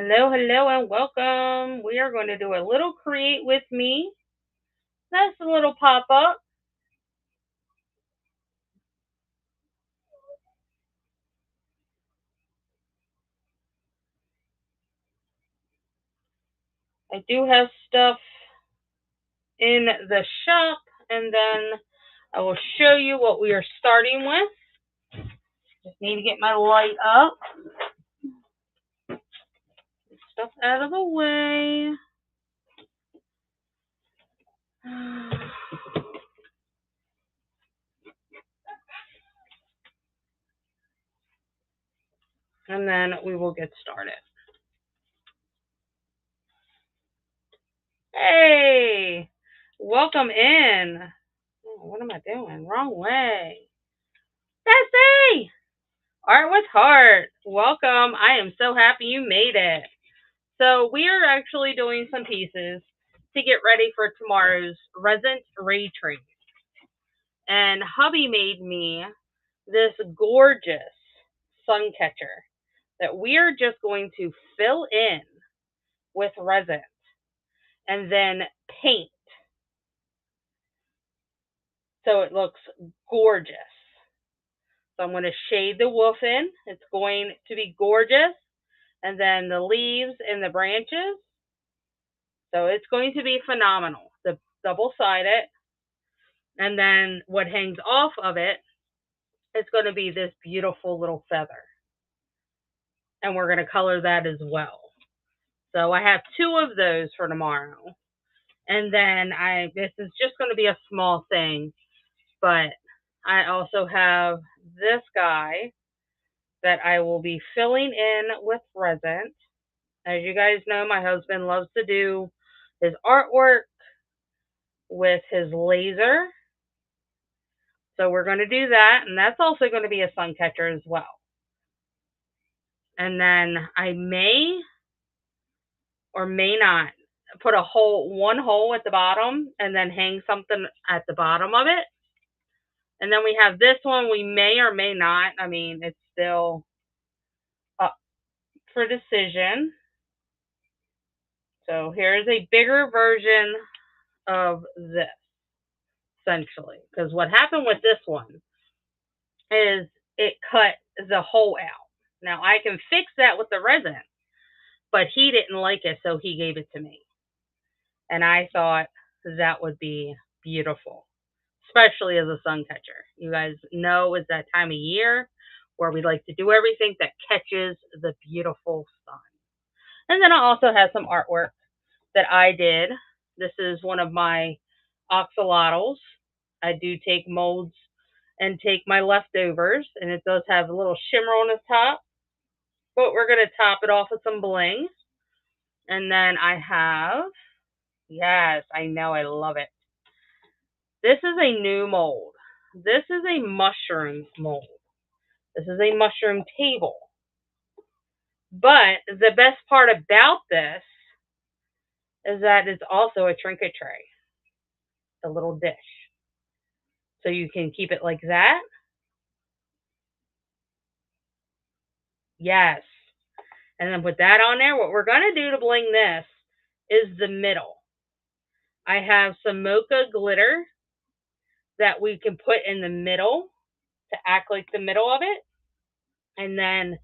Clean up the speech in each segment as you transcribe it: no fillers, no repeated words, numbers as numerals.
Hello, hello, and welcome. We are going to do a little create with me. That's a little pop up. I do have stuff in the shop, and then I will show you what we are starting with. Just need to get my light up. Stuff out of the way. And then we will get started. Hey, welcome in. Oh, what am I doing? Wrong way. Bessie! Art with Heart. Welcome. I am so happy you made it. So we are actually doing some pieces to get ready for tomorrow's resin ray tree. And hubby made me this gorgeous sun catcher that we are just going to fill in with resin and then paint so it looks gorgeous. So I'm going to shade the wolf in. It's going to be gorgeous. And then the leaves and the branches. So it's going to be phenomenal. The double-sided. And then what hangs off of it is going to be this beautiful little feather. And we're going to color that as well. So I have two of those for tomorrow. And then this is just going to be a small thing. But I also have this guy that I will be filling in with resin. As you guys know, my husband loves to do his artwork with his laser. So we're going to do that, and that's also going to be a sun catcher as well. And then I may or may not put one hole at the bottom and then hang something at the bottom of it. And then we have this one we may or may not. I mean, it's still up for decision. So here's a bigger version of this, essentially. Because what happened with this one is it cut the hole out. Now I can fix that with the resin, but he didn't like it, so he gave it to me. And I thought that would be beautiful, especially as a sun catcher. You guys know it's that time of year where we like to do everything that catches the beautiful sun. And then I also have some artwork that I did. This is one of my axolotls. I do take molds and take my leftovers, and it does have a little shimmer on the top. But we're going to top it off with some bling. And then I have, yes, I know, I love it. This is a new mold. This is a mushroom mold. This is a mushroom table. But the best part about this is that it's also a trinket tray, a little dish. So you can keep it like that. Yes. And then put that on there. What we're going to do to bling this is the middle. I have some mocha glitter that we can put in the middle to act like the middle of it. And then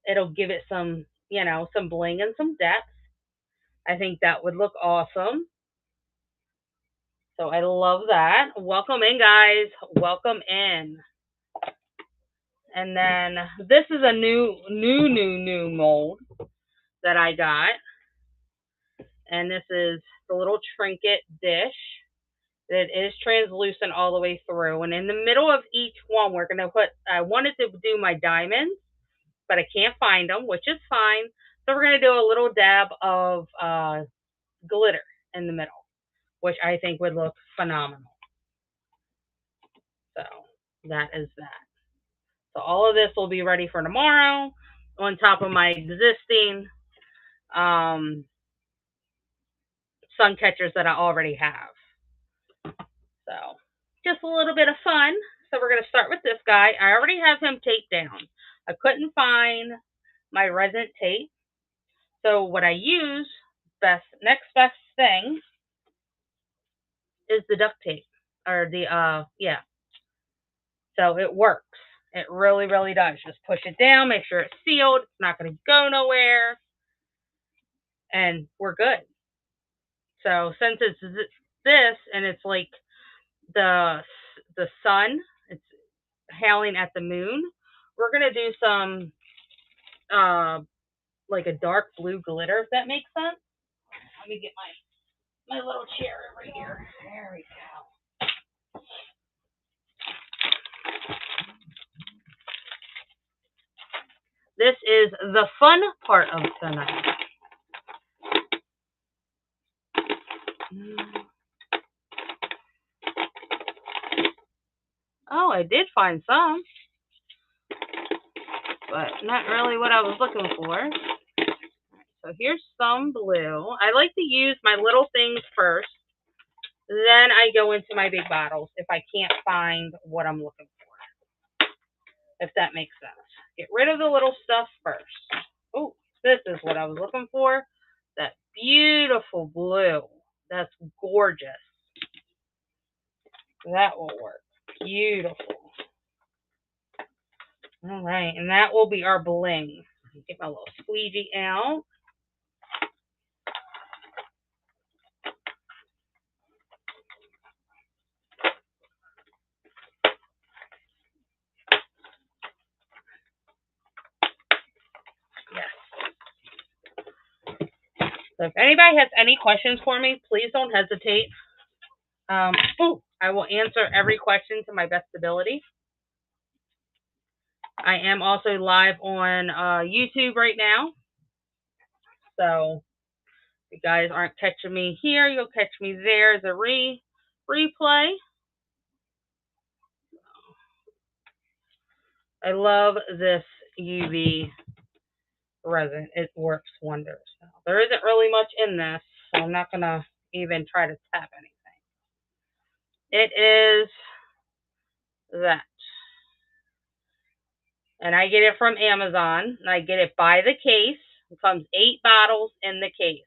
it'll give it some, some bling and some depth. I think that would look awesome. So I love that. Welcome in, guys. Welcome in. And then this is a new mold that I got. And this is the little trinket dish. It is translucent all the way through. And in the middle of each one, we're going to I wanted to do my diamonds, but I can't find them, which is fine. So we're going to do a little dab of glitter in the middle, which I think would look phenomenal. So that is that. So all of this will be ready for tomorrow on top of my existing sun catchers that I already have. So just a little bit of fun. So we're going to start with this guy. I already have him taped down. I couldn't find my resin tape. So what I use, next best thing, is the duct tape, or yeah. So it works. It really, really does. Just push it down, make sure it's sealed. It's not going to go nowhere, and we're good. So since it's this, and it's like the sun, it's howling at the moon, we're gonna do some like a dark blue glitter, if that makes sense. Let me get my little chair over here. There we go. This is the fun part of the night. Oh, I did find some, but not really what I was looking for. So here's some blue. I like to use my little things first, then I go into my big bottles if I can't find what I'm looking for, if that makes sense. Get rid of the little stuff first. Oh, this is what I was looking for. That beautiful blue. That's gorgeous. That will work. Beautiful. All right, and that will be our bling. Get my little squeegee out. So if anybody has any questions for me, please don't hesitate. I will answer every question to my best ability. I am also live on YouTube right now. So if you guys aren't catching me here, you'll catch me there as a replay. I love this UV resin. It works wonders. Now, there isn't really much in this, so I'm not going to even try to tap anything. It is that. And I get it from Amazon. And I get it by the case. It comes 8 bottles in the case.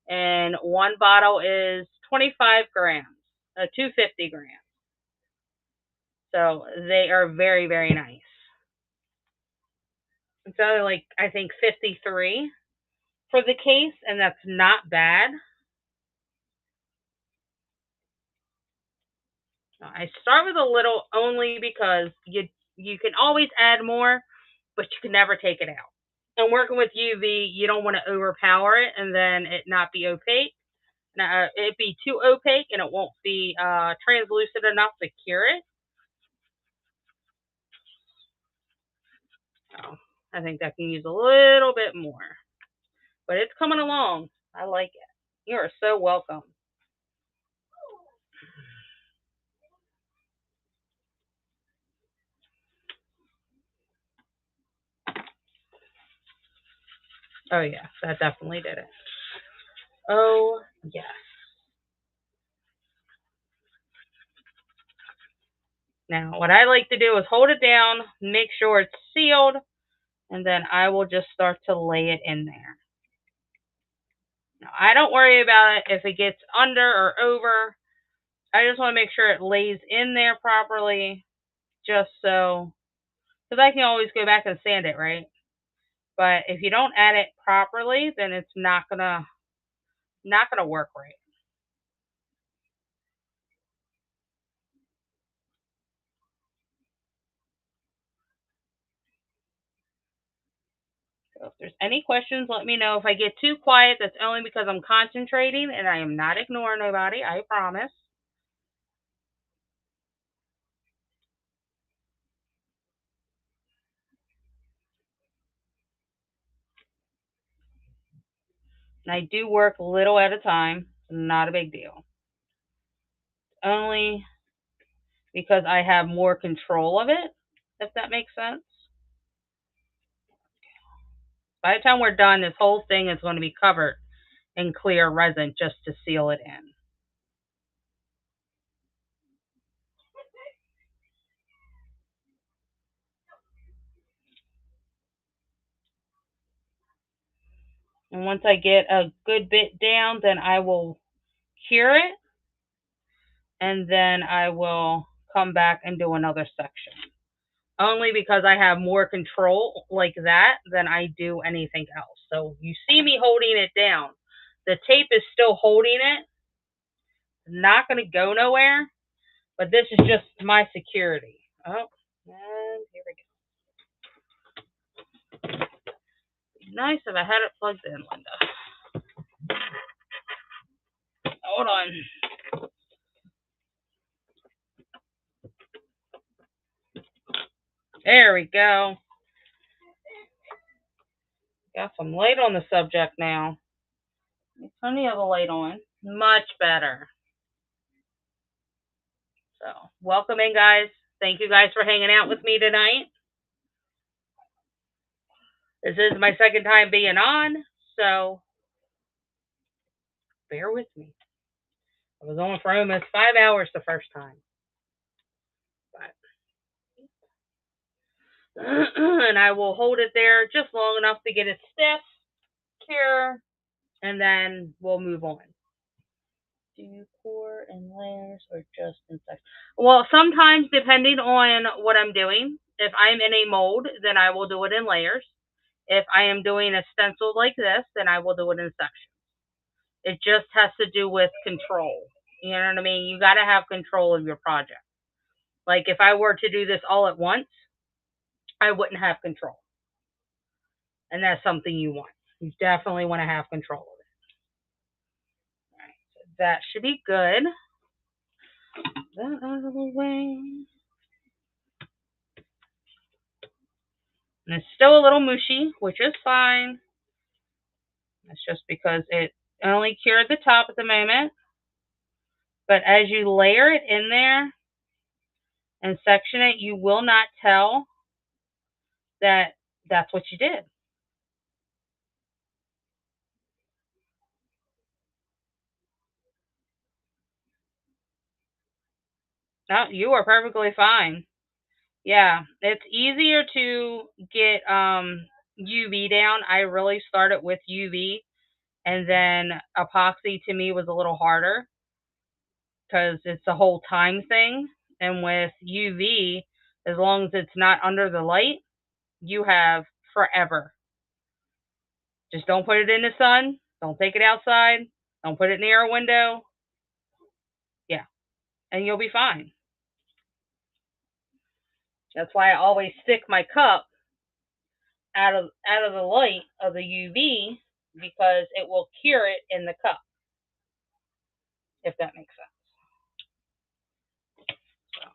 And one bottle is 25 grams, 250 grams. So they are very, very nice. It's only like, I think 53 for the case, and that's not bad. I start with a little only because you can always add more, but you can never take it out. And working with UV, you don't want to overpower it and then it not be opaque. Now, it'd be too opaque and it won't be translucent enough to cure it. So I think that can use a little bit more. But it's coming along. I like it. You are so welcome. Oh, yeah, that definitely did it. Oh, yes. Now, what I like to do is hold it down, make sure it's sealed, and then I will just start to lay it in there. Now, I don't worry about it if it gets under or over. I just want to make sure it lays in there properly, just so, because I can always go back and sand it, right? But if you don't add it properly, then it's not gonna work right. So if there's any questions, let me know. If I get too quiet, that's only because I'm concentrating and I am not ignoring nobody, I promise. And I do work a little at a time, not a big deal. Only because I have more control of it, if that makes sense. By the time we're done, this whole thing is going to be covered in clear resin just to seal it in. And once I get a good bit down, then I will cure it, and then I will come back and do another section. Only because I have more control like that than I do anything else. So you see me holding it down. The tape is still holding it. Not going to go nowhere, but this is just my security. Oh, and here we go. Nice if I had it plugged in, Linda. Hold on. There we go. Got some light on the subject now. Turn the other light on. Much better. So, welcome in, guys. Thank you guys for hanging out with me tonight. This is my second time being on, so bear with me. I was on for almost 5 hours the first time. But and I will hold it there just long enough to get it stiff, cure, and then we'll move on. Do you pour in layers or just in sections? Well, sometimes depending on what I'm doing. If I'm in a mold, then I will do it in layers. If I am doing a stencil like this, then I will do it in sections. It just has to do with control. You know what I mean? You got to have control of your project. Like if I were to do this all at once, I wouldn't have control. And that's something you want. You definitely want to have control of it. All right, so that should be good. That out of the way. And it's still a little mushy, which is fine. That's just because it only cured the top at the moment. But as you layer it in there and section it, you will not tell that that's what you did. No, you are perfectly fine. Yeah, it's easier to get UV down. I really started with UV, and then epoxy to me was a little harder because it's the whole time thing. And with UV, as long as it's not under the light, you have forever. Just don't put it in the sun. Don't take it outside. Don't put it near a window. Yeah, and you'll be fine. That's why I always stick my cup out of the light of the UV, because it will cure it in the cup, if that makes sense. So.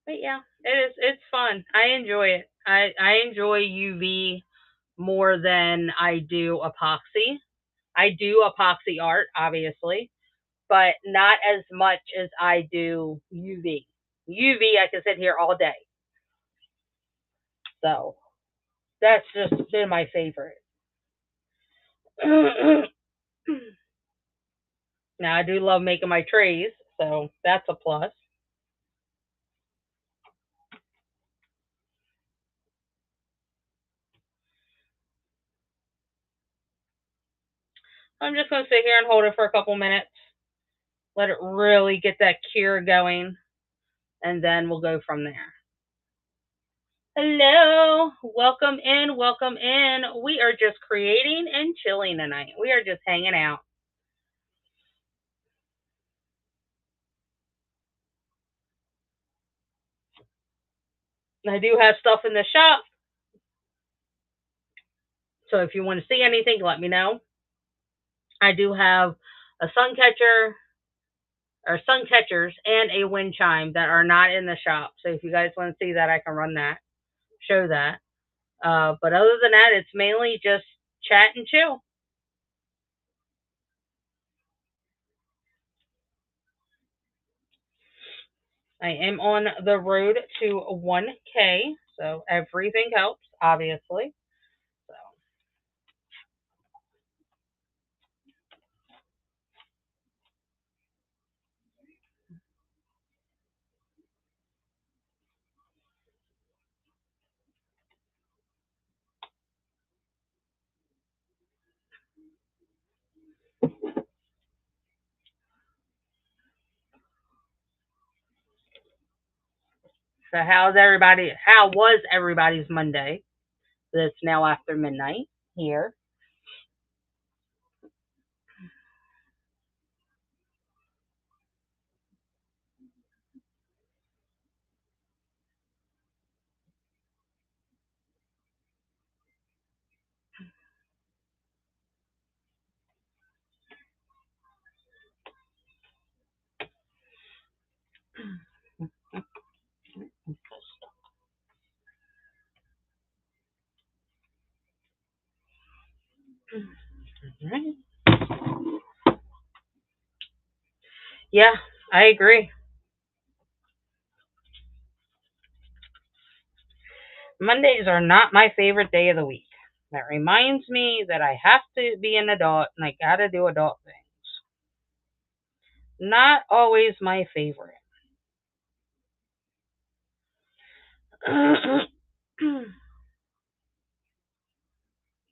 But yeah, it's fun. I enjoy it. I enjoy UV more than I do epoxy. I do epoxy art, obviously, but not as much as I do UV. UV, I can sit here all day. So that's just been my favorite. Now, I do love making my trays, so that's a plus. I'm just going to sit here and hold it for a couple minutes. Let it really get that cure going, and then we'll go from there. Hello, welcome in, welcome in. We are just creating and chilling tonight. We are just hanging out. I do have stuff in the shop, so if you want to see anything, let me know. I do have a sun catcher, or sun catchers, and a wind chime that are not in the shop. So if you guys want to see that, I can run that, show that. But other than that, it's mainly just chat and chill. I am on the road to 1K, so everything helps, obviously. So. So how was everybody's Monday? That's now after midnight here. Right. Yeah, I agree. Mondays are not my favorite day of the week. That reminds me that I have to be an adult and I gotta do adult things. Not always my favorite.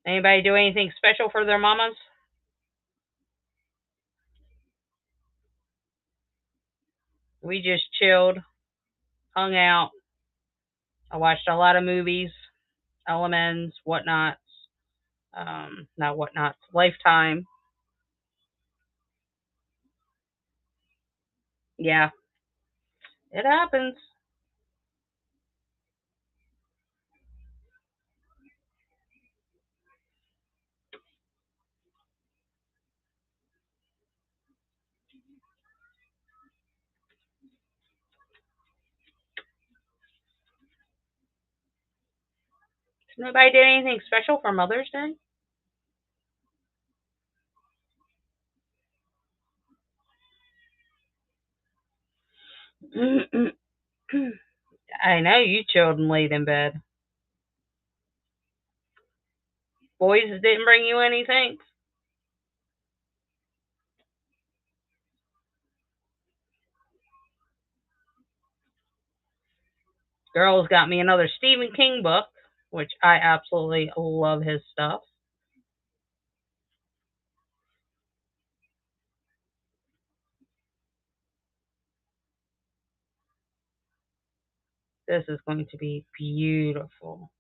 Anybody do anything special for their mamas? We just chilled, hung out. I watched a lot of movies, Elements, Whatnots, not Whatnots, Lifetime. Yeah, it happens. Nobody did anything special for Mother's Day? I know you chilled and laid in bed. Boys didn't bring you anything. Girls got me another Stephen King book, which I absolutely love his stuff. This is going to be beautiful.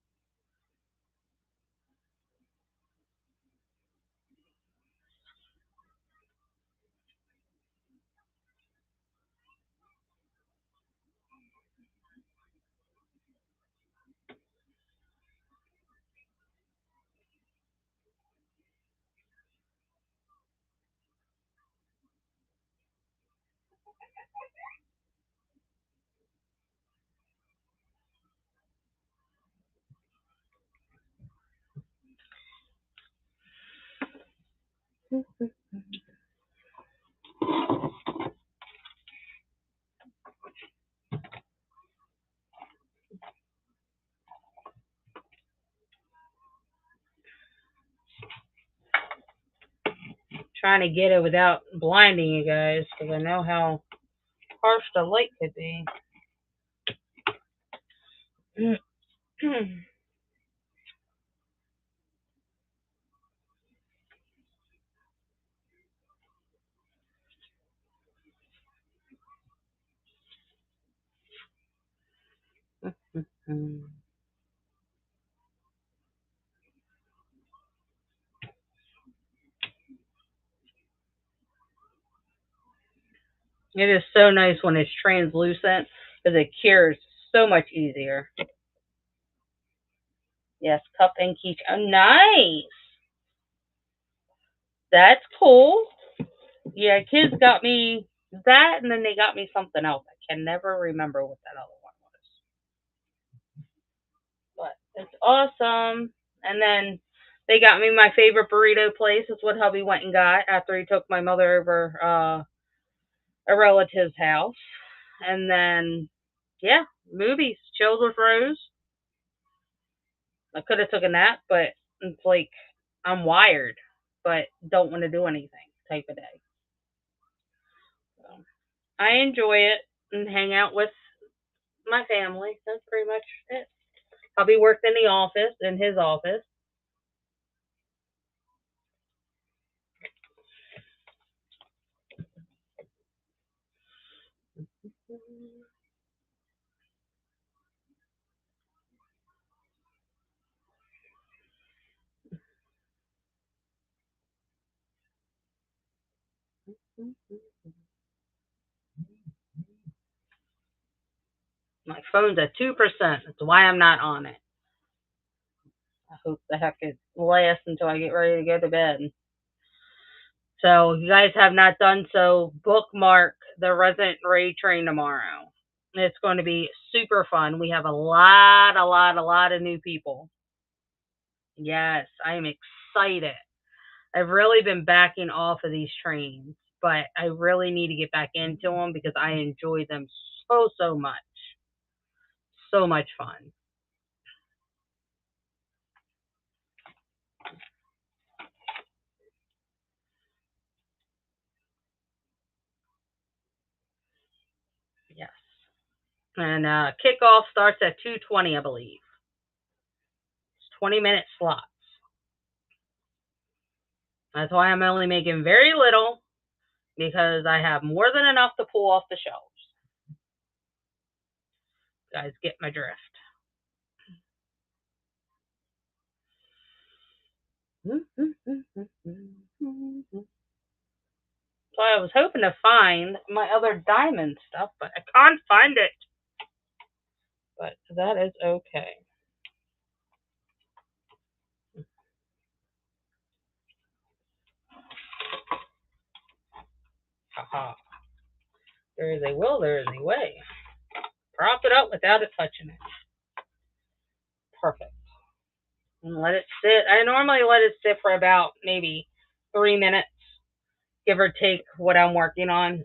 Trying to get it without blinding you guys because I know how harsh the light could be. It is so nice when it's translucent because it cures so much easier. Yes, cup and key. Oh, nice. That's cool. Yeah, kids got me that, and then they got me something else. I can never remember what that other one was, but it's awesome. And then they got me my favorite burrito place. Is what hubby went and got after he took my mother over a relative's house. And then yeah, movies, chilled with Rose. I could have took a nap, but it's like I'm wired, but don't want to do anything type of day. So I enjoy it and hang out with my family. That's pretty much it. Hubby worked in the office, in his office. My phone's at 2%. That's why I'm not on it. I hope the heck it lasts until I get ready to go to bed. So, if you guys have not done so, bookmark the Resident Raid Train tomorrow. It's going to be super fun. We have a lot of new people. Yes, I am excited. I've really been backing off of these trains, but I really need to get back into them because I enjoy them so much. So much fun. Yes. And kickoff starts at 2:20, I believe. It's 20-minute slots. That's why I'm only making very little because I have more than enough to pull off the shelves. You guys get my drift. So I was hoping to find my other diamond stuff, but I can't find it. But that is okay. Haha. There is a will, there is a way. Prop it up without it touching it. Perfect. And let it sit. I normally let it sit for about maybe 3 minutes, give or take what I'm working on.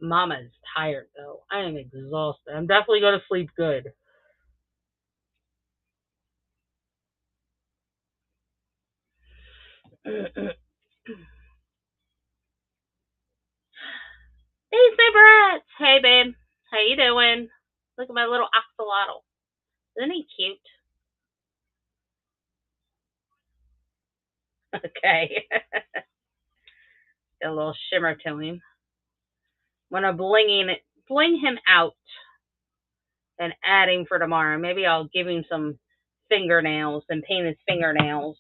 Mama's tired though. I am exhausted. I'm definitely going to sleep good. Hey, Cigarettes! Hey, babe. How you doing? Look at my little axolotl. Isn't he cute? Okay. Got a little shimmer to him. I'm gonna bling him out and add him for tomorrow. Maybe I'll give him some fingernails and paint his fingernails.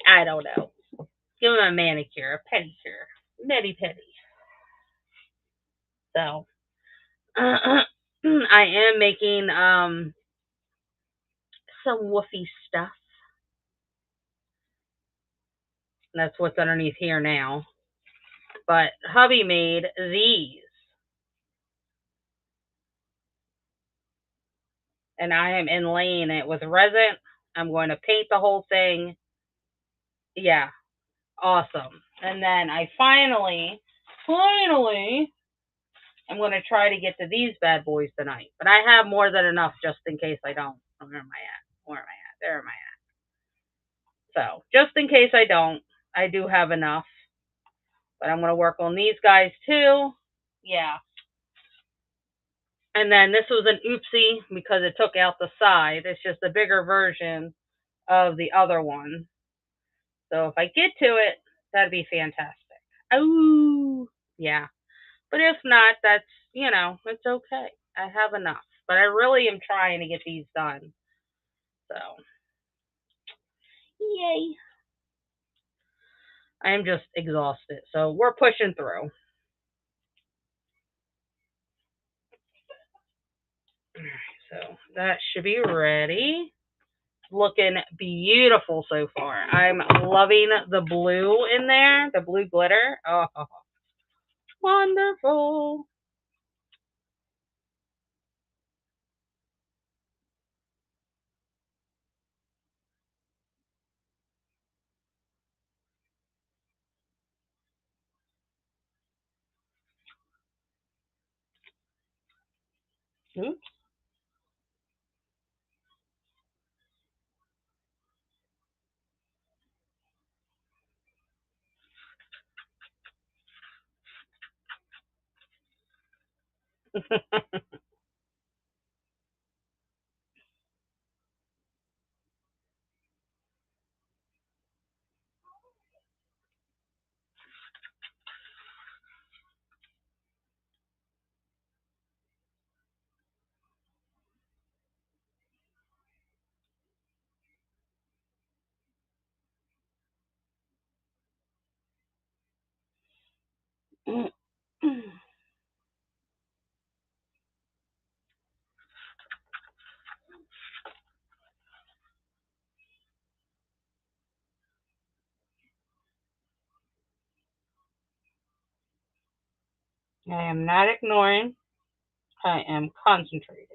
I don't know. Give him a manicure, a pedicure, nitty petty. So I am making some woofy stuff. That's what's underneath here now. But hubby made these. And I am inlaying it with resin. I'm going to paint the whole thing. Yeah, awesome. And then I finally, I'm going to try to get to these bad boys tonight. But I have more than enough just in case I don't. Where am I at? Where am I at? There am I at? So, just in case I don't, I do have enough. But I'm going to work on these guys too. Yeah. And then this was an oopsie because it took out the side. It's just a bigger version of the other one. So if I get to it, that'd be fantastic. Oh, yeah. But if not, that's, it's okay. I have enough. But I really am trying to get these done. So, yay. I am just exhausted. So we're pushing through. So that should be ready. Looking beautiful so far. I'm loving the blue in there, the blue glitter. Oh, wonderful. Oops. I am not ignoring. I am concentrating.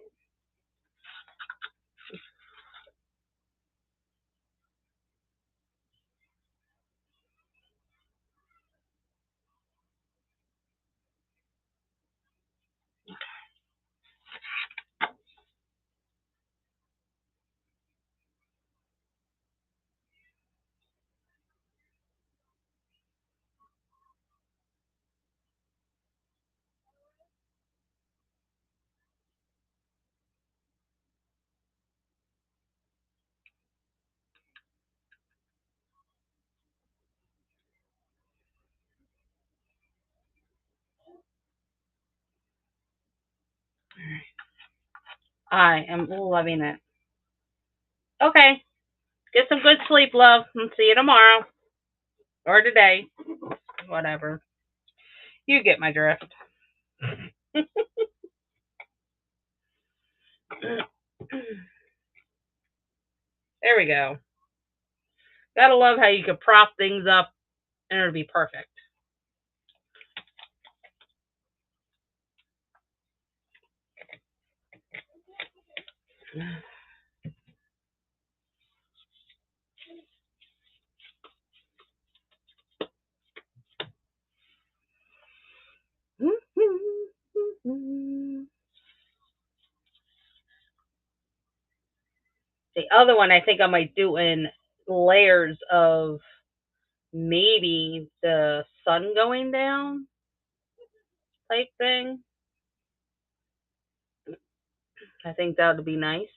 I am loving it. Okay. Get some good sleep, love, and see you tomorrow. Or today. Whatever. You get my drift. There we go. Gotta love how you can prop things up and it'll be perfect. The other one I think I might do in layers of maybe the sun going down type thing. I think that would be nice.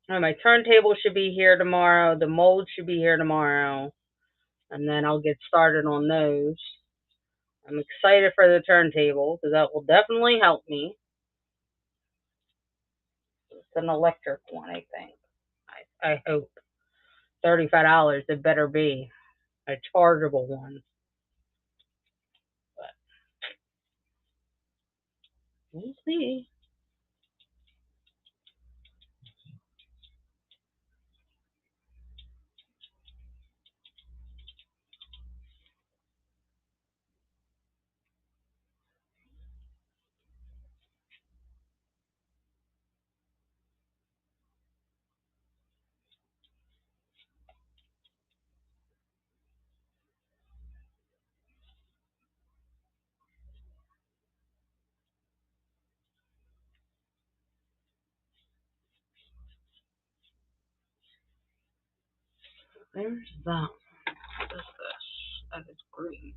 And my turntable should be here tomorrow. The mold should be here tomorrow. And then I'll get started on those. I'm excited for the turntable because that will definitely help me. It's an electric one, I think. I hope. $35, it better be a chargeable one. But we'll see. There's that. What is this? That is green.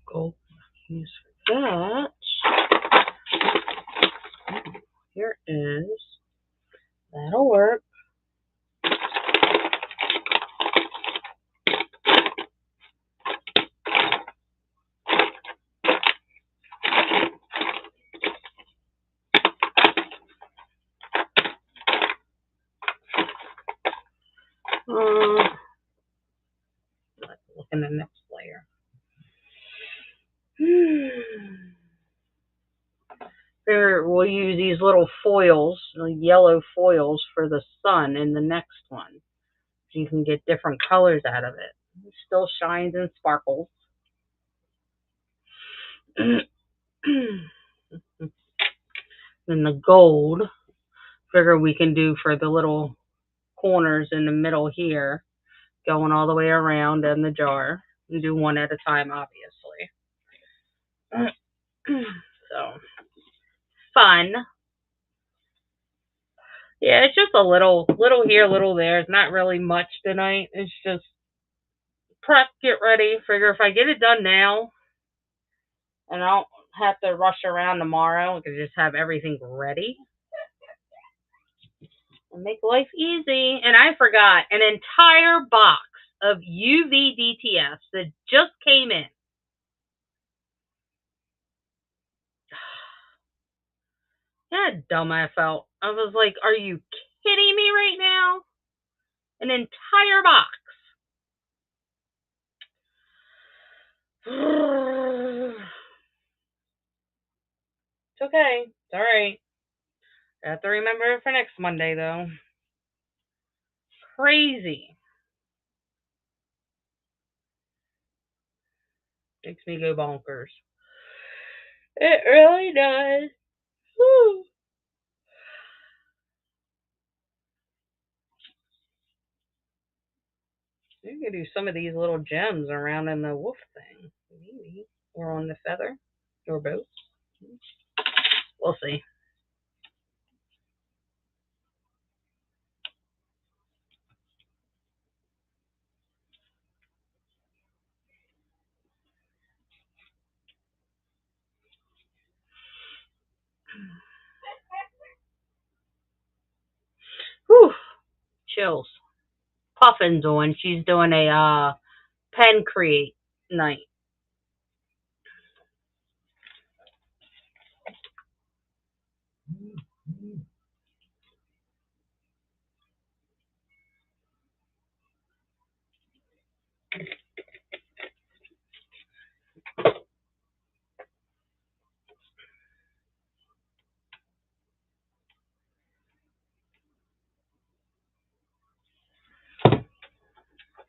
Gold use for that. Here is. That'll work. Let's look in the next layer. There, we'll use these little foils, yellow foils for the sun in the next one. So you can get different colors out of it. It still shines and sparkles. Then the gold, figure we can do for the little corners in the middle here, going all the way around in the jar. And do one at a time, obviously. So, fun. Yeah, it's just a little here, little there. It's not really much tonight. It's just prep, get ready. Figure if I get it done now, and I don't have to rush around tomorrow, I can just have everything ready and make life easy. And I forgot an entire box of UV DTS that just came in. Yeah, dumb I felt. I was like, are you kidding me right now? An entire box. It's okay. It's alright. I have to remember it for next Monday, though. Crazy. Makes me go bonkers. It really does. Woo. You could do some of these little gems around in the wolf thing. Maybe. Or on the feather. Or both. We'll see. Whew. Chills. Puffin's on. She's doing a pen create night.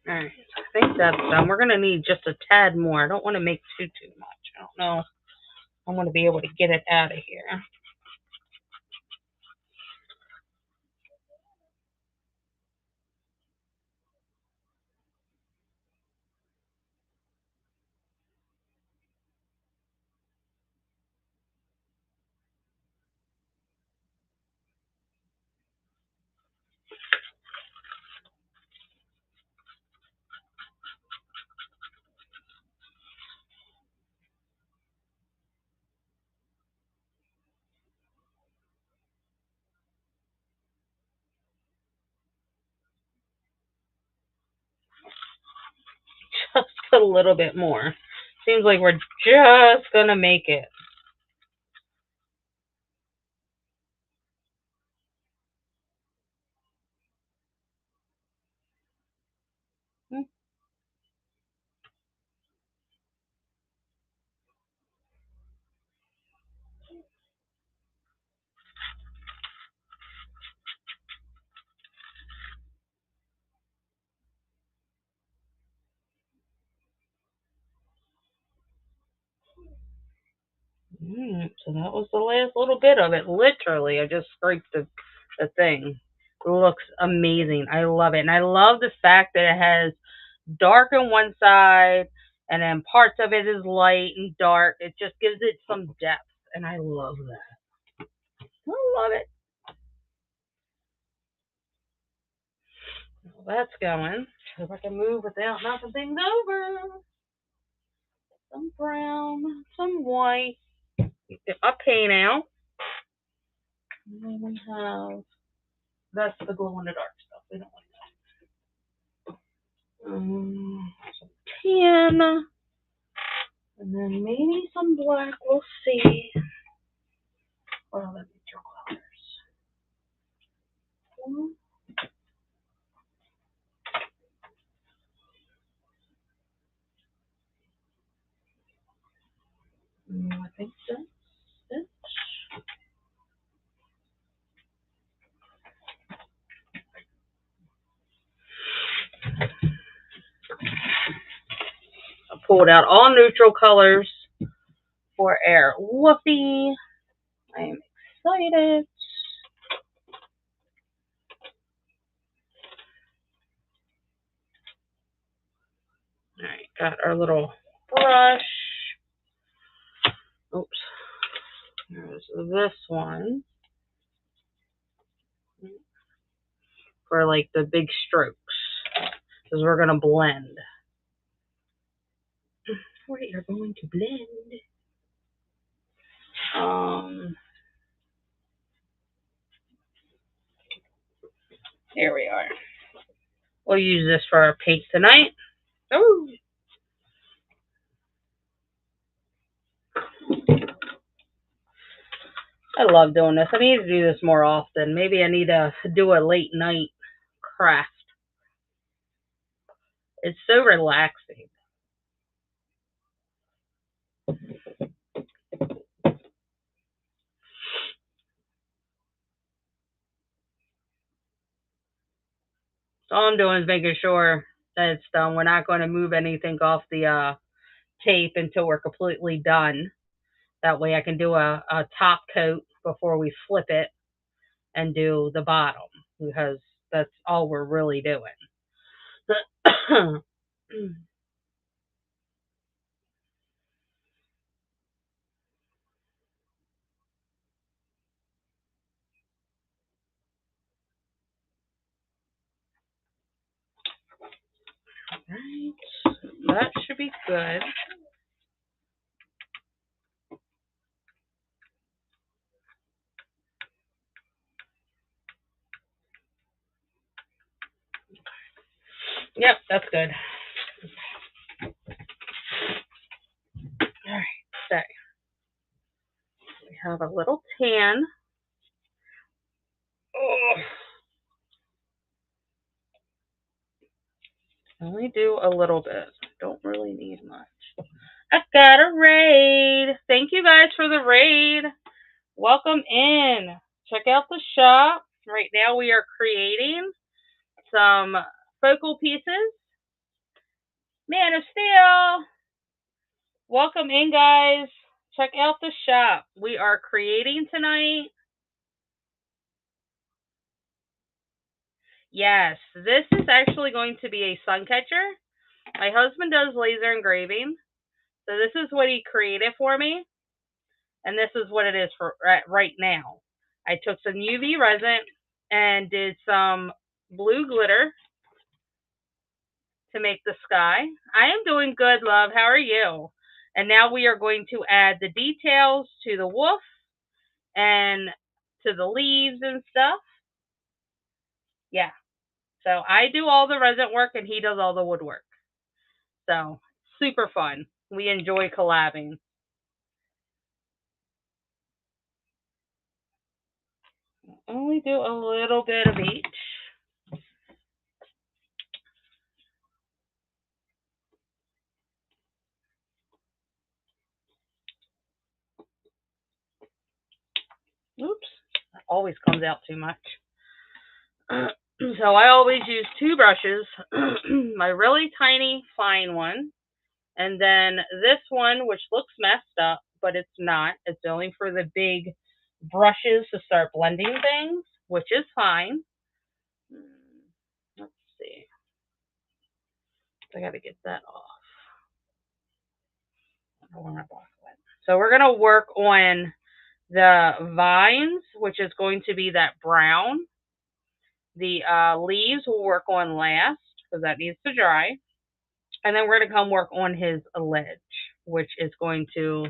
Alright, I think that's done. We're gonna need just a tad more. I don't want to make too much. I don't know. I want to be able to get it out of here. Just a little bit more. Seems like we're just gonna make it. So that was the last little bit of it. Literally, I just scraped the thing. It looks amazing. I love it. And I love the fact that it has dark on one side and then parts of it is light and dark. It just gives it some depth. And I love that. I love it. Well, that's going. See if I can move without knocking things over. Some brown, some white. Up here now. And then we have, that's the glow in the dark stuff. We don't want some tan, and then maybe some black. We'll see. What other neutral colors? I think that's it. pulled out all neutral colors for our Woofy. I am excited. Alright, got our little brush. Oops. There's this one for like the big strokes. Because we're going to blend. We are going to blend. Here we are. We'll use this for our paint tonight. Oh. I love doing this. I need to do this more often. Maybe I need to do a late night craft. It's so relaxing. So all I'm doing is making sure that it's done. We're not going to move anything off the tape until we're completely done. That way I can do a top coat before we flip it and do the bottom, because that's all we're really doing. Right. That should be good. Yep, that's good. Alright, so we have a little tan. Oh. Only do a little bit. Don't really need much. I got a raid. Thank you guys for the raid. Welcome in. Check out the shop. Right now we are creating some focal pieces. Man of Steel. Welcome in, guys. Check out the shop. We are creating tonight. Yes, this is actually going to be a sun catcher. My husband does laser engraving. So this is what he created for me. And this is what it is for right now. I took some UV resin and did some blue glitter to make the sky. I am doing good, love. How are you? And now we are going to add the details to the wolf and to the leaves and stuff. Yeah. So I do all the resin work and he does all the woodwork. So super fun. We enjoy collabing. Only do a little bit of each. Oops, that always comes out too much. So I always use two brushes, my really tiny fine one, and then this one, which looks messed up, but it's not. It's only for the big brushes to start blending things, which is fine. Let's see. I got to get that off. I don't want my block wet. So we're going to work on the vines, which is going to be that brown. The leaves we'll work on last because that needs to dry. And then we're going to come work on his ledge, which is going to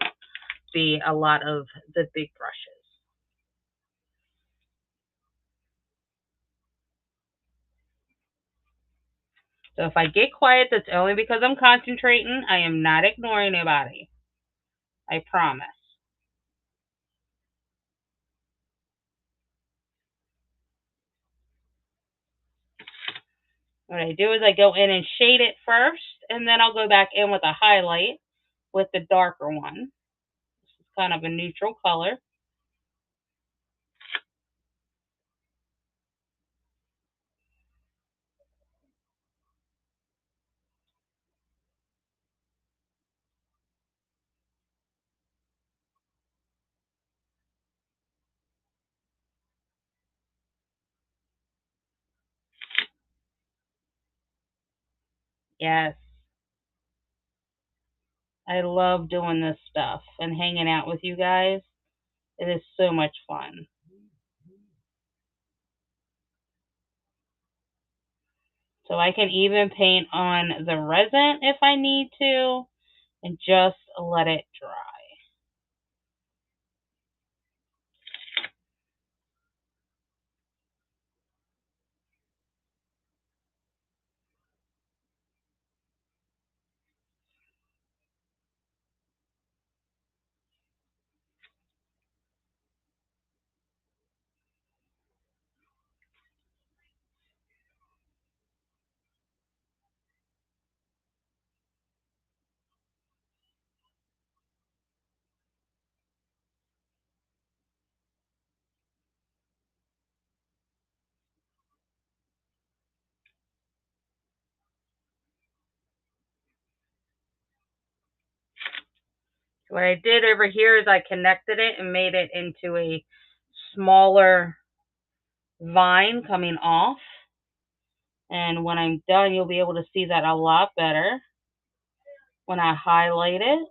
be a lot of the big brushes. So if I get quiet, that's only because I'm concentrating. I am not ignoring anybody. I promise. What I do is I go in and shade it first, and then I'll go back in with a highlight with the darker one. This is kind of a neutral color. Yes. I love doing this stuff and hanging out with you guys. It is so much fun. So I can even paint on the resin if I need to and just let it dry. What I did over here is I connected it and made it into a smaller vine coming off. And when I'm done, you'll be able to see that a lot better when I highlight it.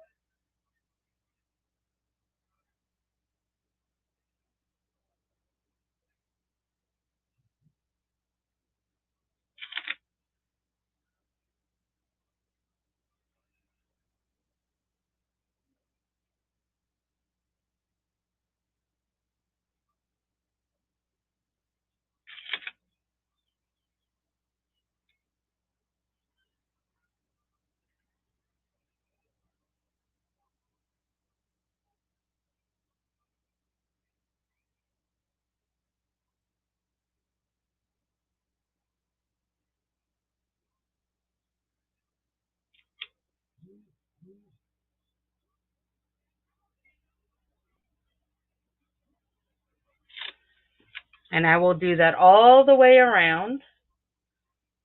And I will do that all the way around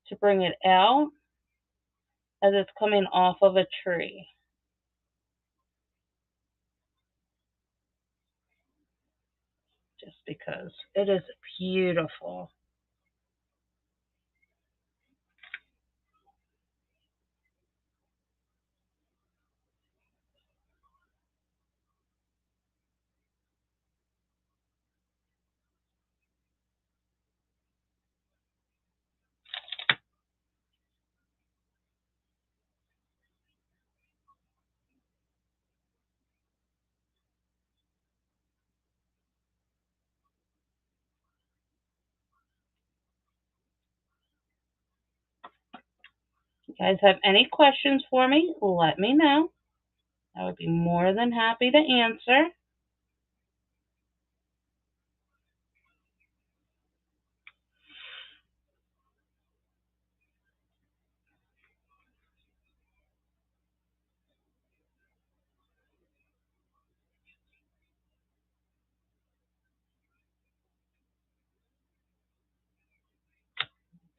to bring it out as it's coming off of a tree. Just because it is beautiful. If you guys have any questions for me, let me know. I would be more than happy to answer.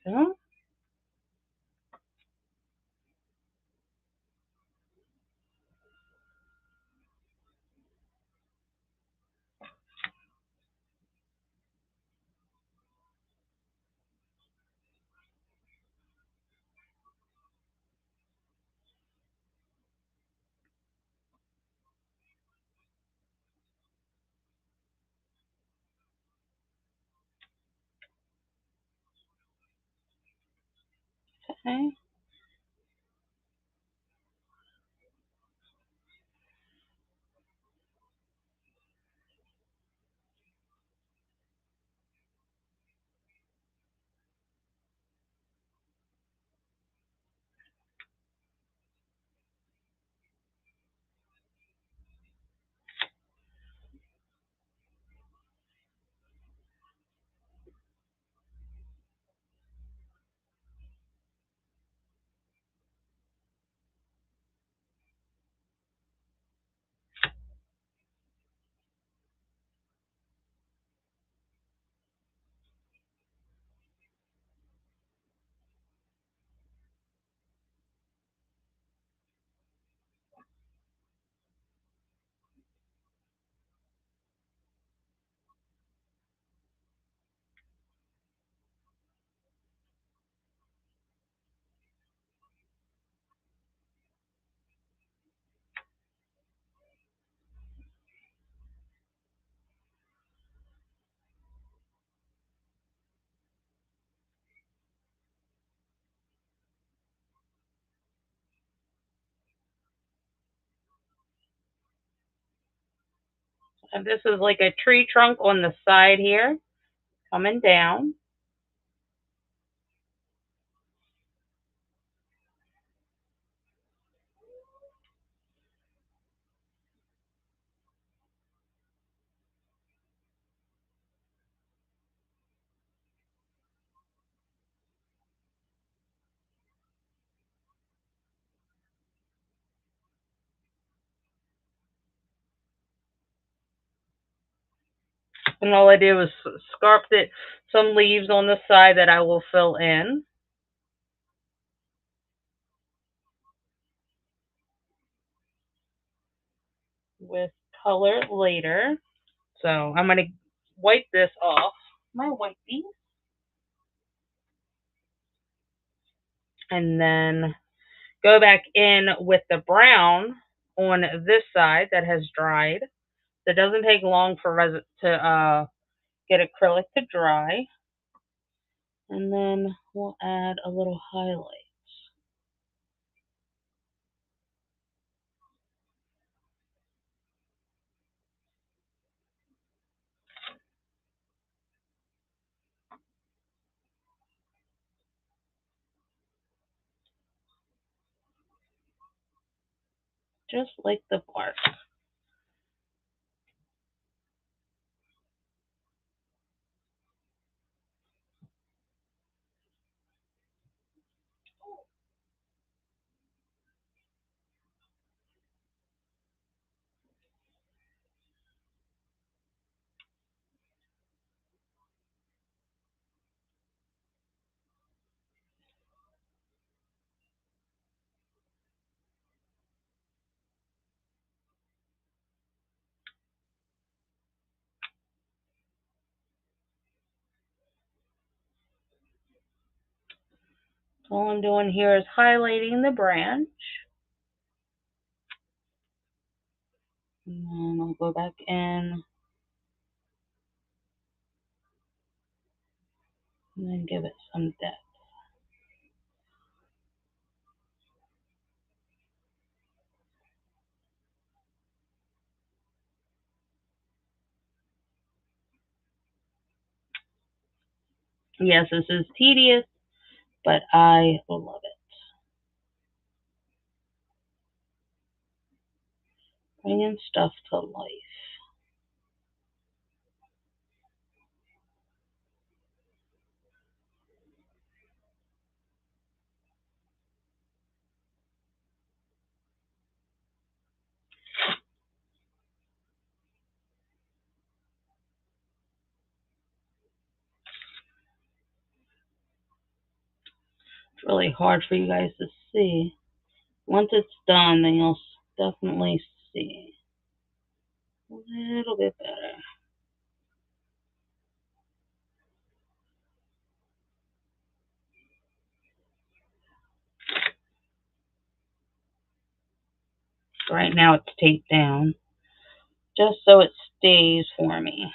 So, okay. And this is like a tree trunk on the side here, coming down. And all I did was scarfed it, some leaves on the side that I will fill in with color later. So I'm going to wipe this off my wipey and then go back in with the brown on this side that has dried. It doesn't take long for to get acrylic to dry. And then we'll add a little highlight. Just like the bark. All I'm doing here is highlighting the branch. And then I'll go back in and then give it some depth. Yes, this is tedious, but I love it. Bringing stuff to life. It's really hard for you guys to see. Once it's done, then you'll definitely see a little bit better. Right now it's taped down, just so it stays for me.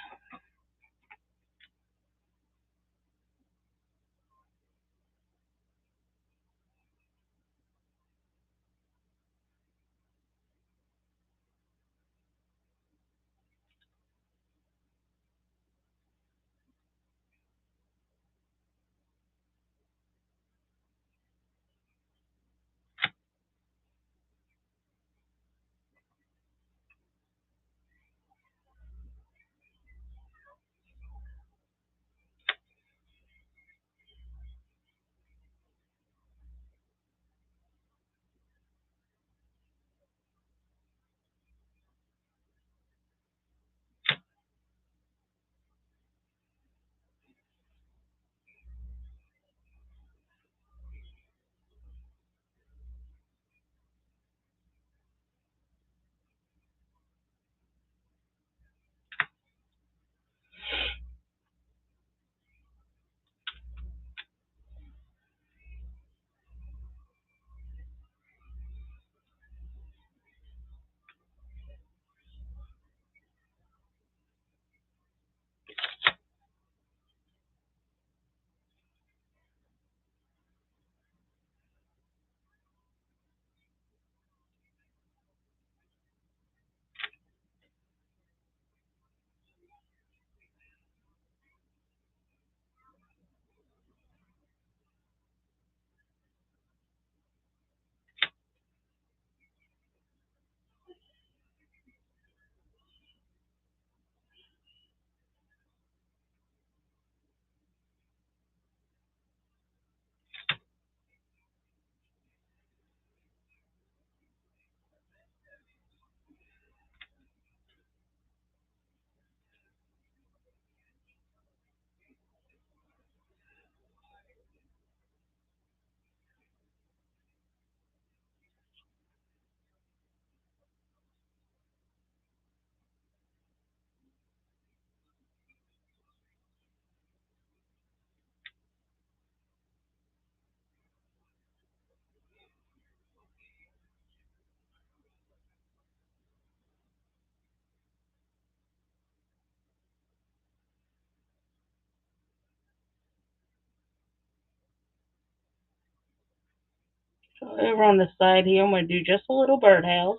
So over on the side here, I'm going to do just a little birdhouse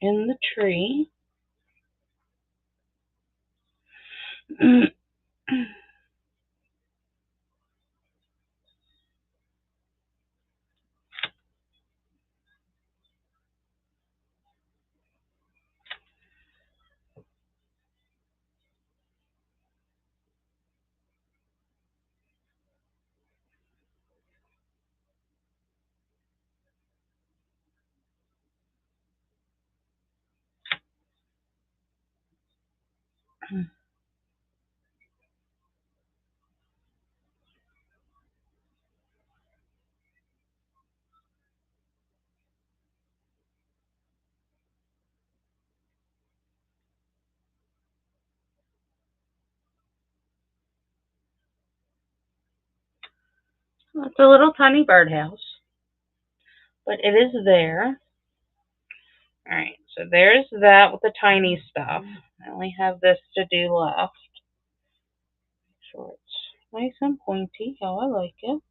in the tree. It's a little tiny birdhouse, but it is there. Alright, so there's that with the tiny stuff. I only have this to do left. Make sure it's nice and pointy, how I like it.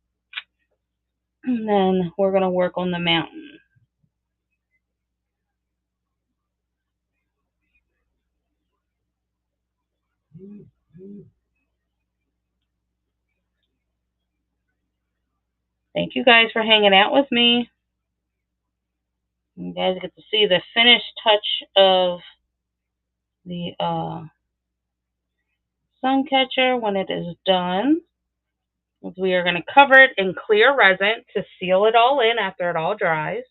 And then we're going to work on the mountain. Thank you guys for hanging out with me. You guys get to see the finished touch of the sun catcher when it is done. We are going to cover it in clear resin to seal it all in after it all dries.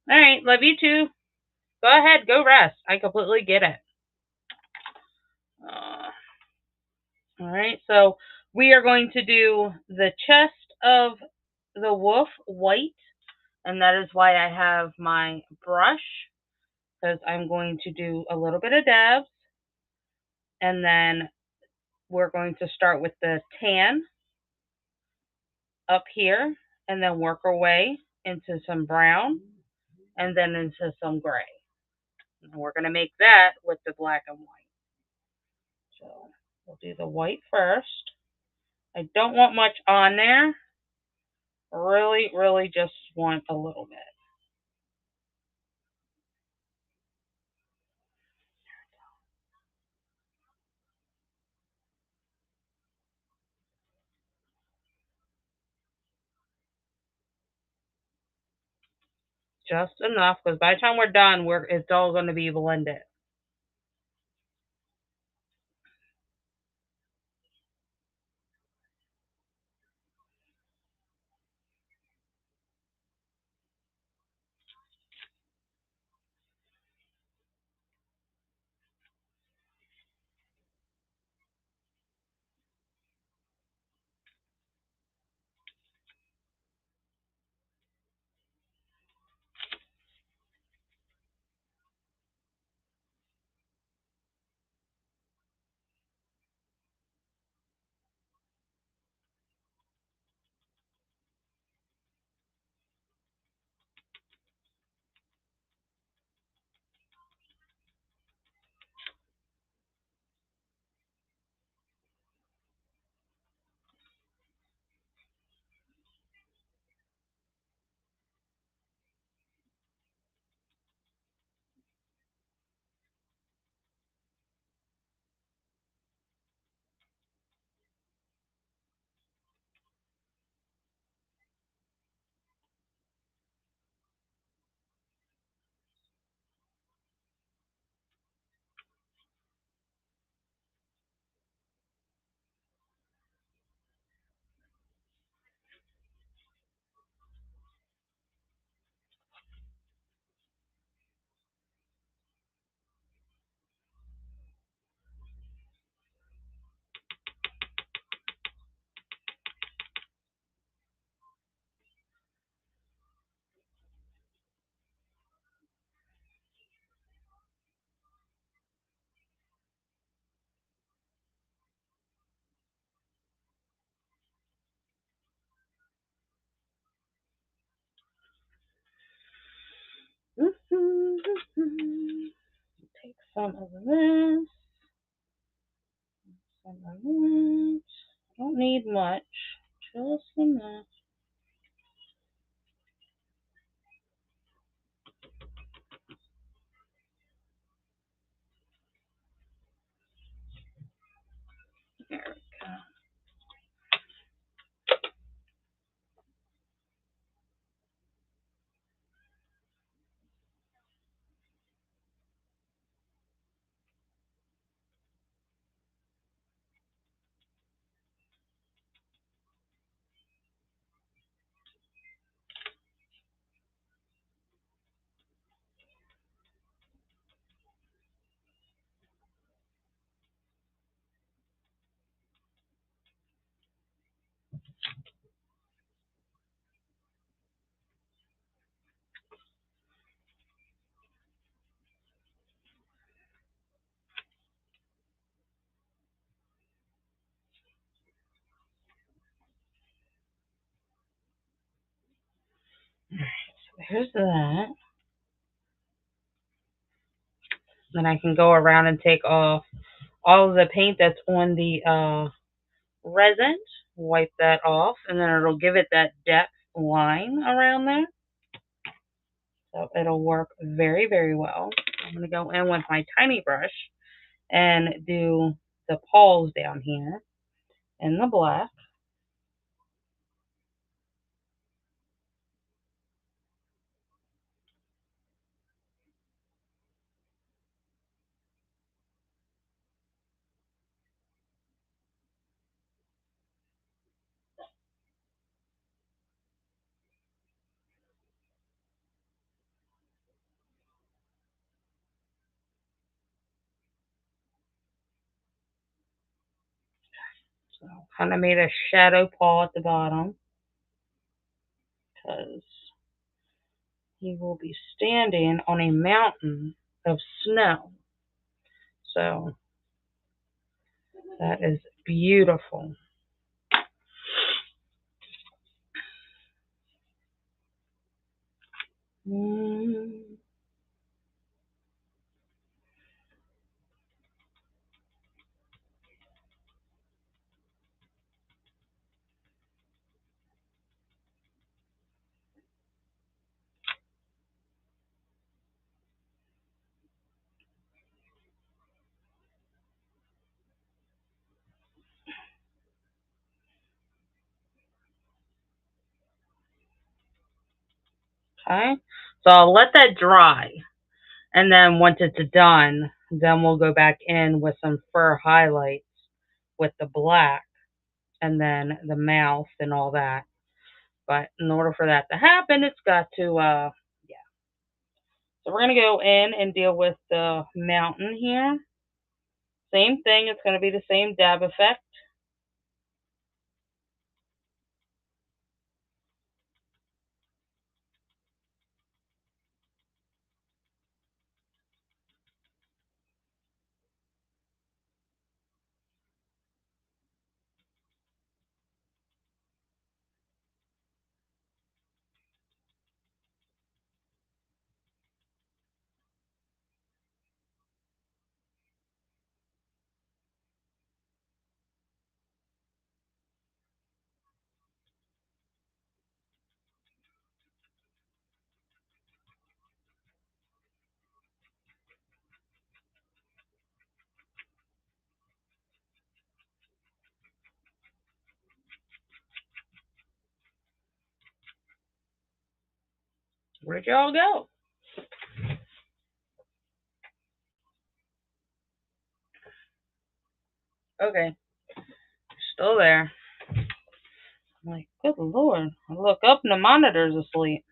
Alright, love you too. Go ahead, go rest. I completely get it. Alright, so we are going to do the chest of the wolf white, and that is why I have my brush, because I'm going to do a little bit of dabs, and then we're going to start with the tan up here, and then work our way into some brown, and then into some gray. And we're going to make that with the black and white. So we'll do the white first. I don't want much on there. Really just want a little bit. Just enough, because by the time we're done, it's all going to be blended. some of this. Some of that. Don't need much. Just enough. There we go. So here's that. Then I can go around and take off all of the paint that's on the resin. Wipe that off, and then it'll give it that depth line around there. So it'll work very, very well. I'm going to go in with my tiny brush and do the paws down here in the black. So kind of made a shadow paw at the bottom because he will be standing on a mountain of snow. So that is beautiful. Mm. Okay, so I'll let that dry, and then once it's done, then we'll go back in with some fur highlights with the black, and then the mouth and all that. But in order for that to happen, it's got to, yeah. So we're going to go in and deal with the mountain here. Same thing, it's going to be the same dab effect. Where'd y'all go? Okay, still there. I'm like, good lord. I look up and the monitor's asleep.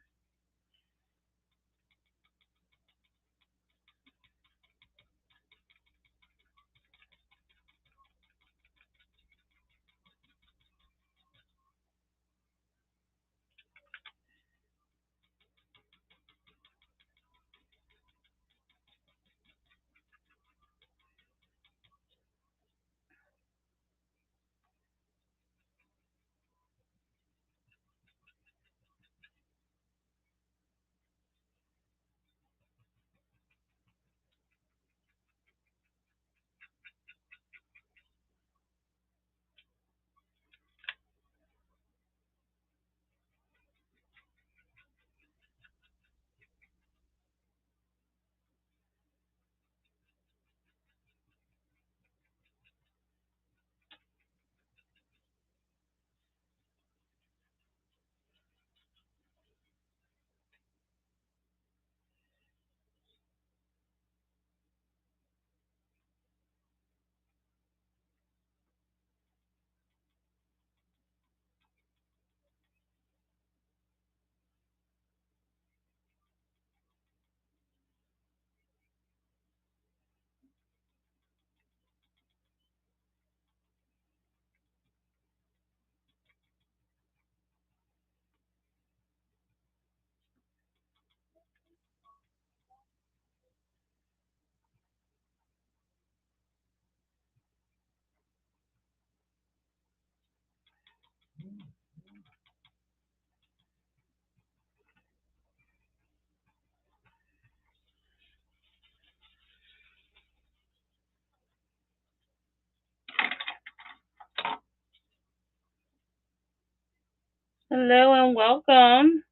Hello and welcome.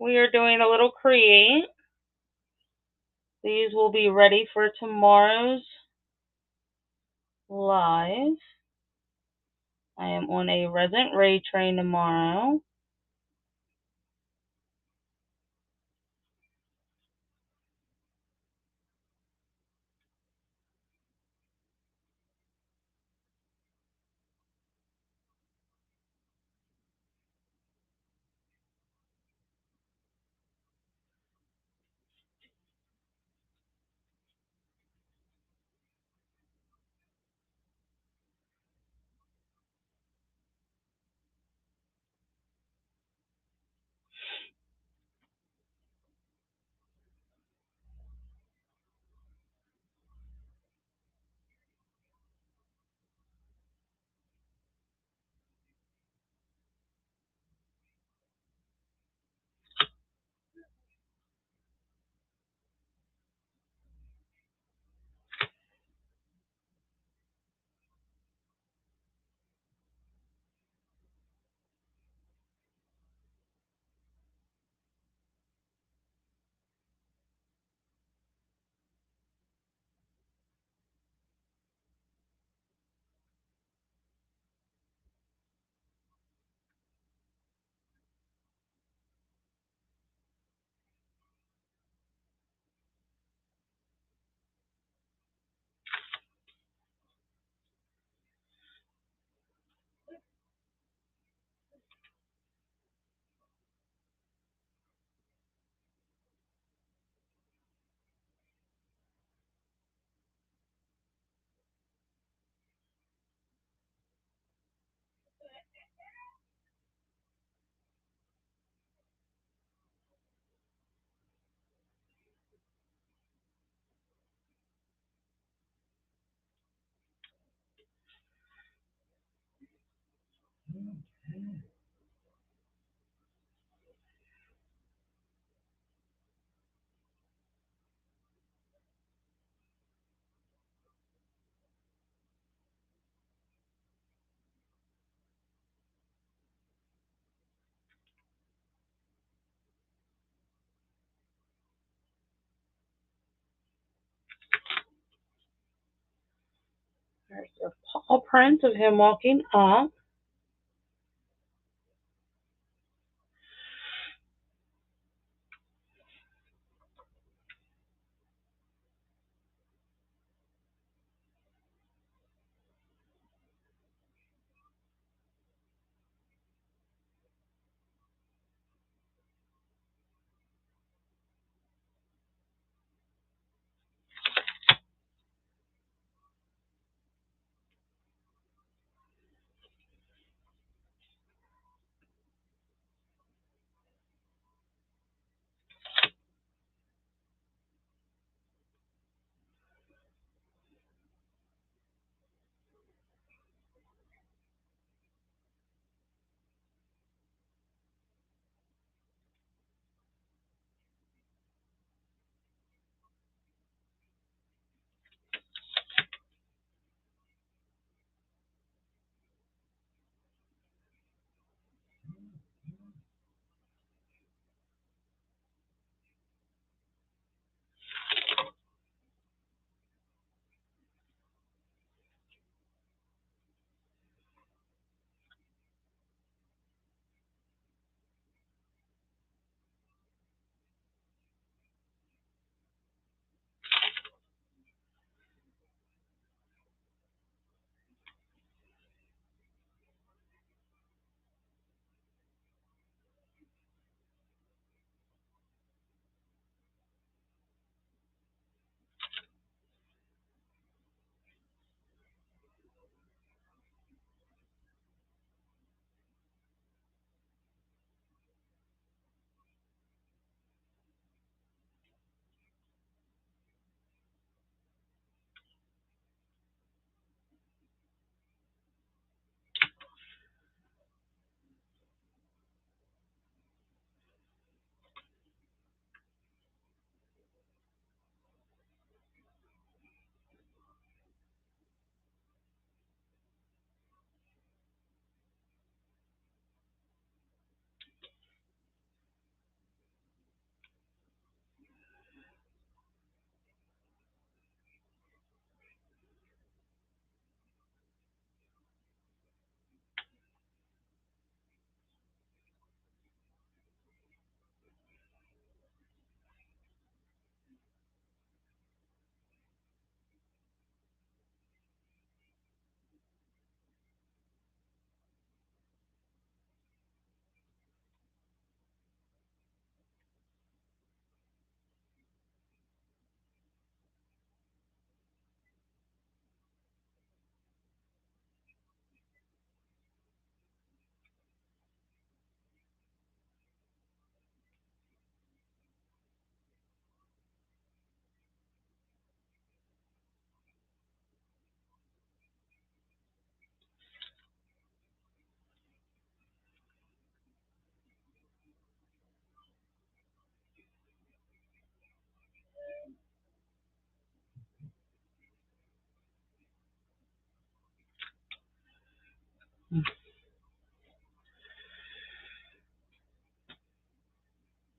We are doing a little create. These will be ready for tomorrow's live. I am on a Resonant Ray train tomorrow. There's a paw print of him walking up.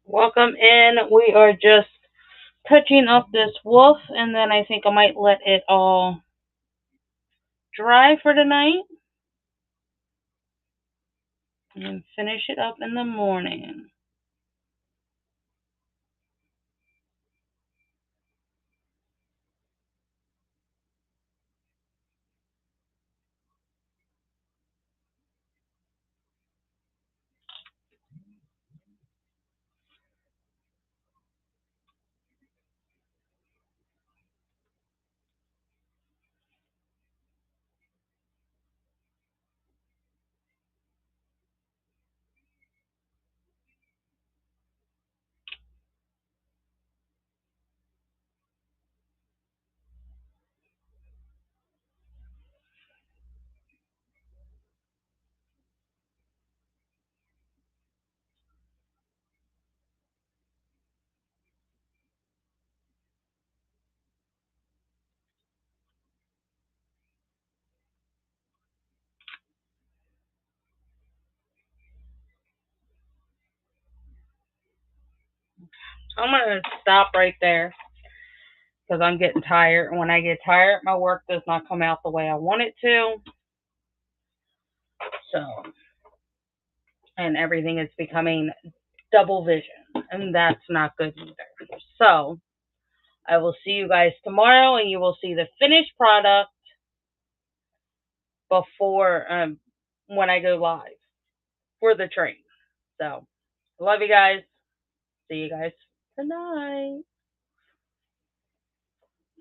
Welcome in. We are just touching up this wolf, and then I think I might let it all dry for tonight and finish it up in the morning. So I'm going to stop right there because I'm getting tired. And when I get tired, my work does not come out the way I want it to. So, and everything is becoming double vision, and that's not good either. So, I will see you guys tomorrow, and you will see the finished product before when I go live for the train. So, love you guys. See you guys tonight.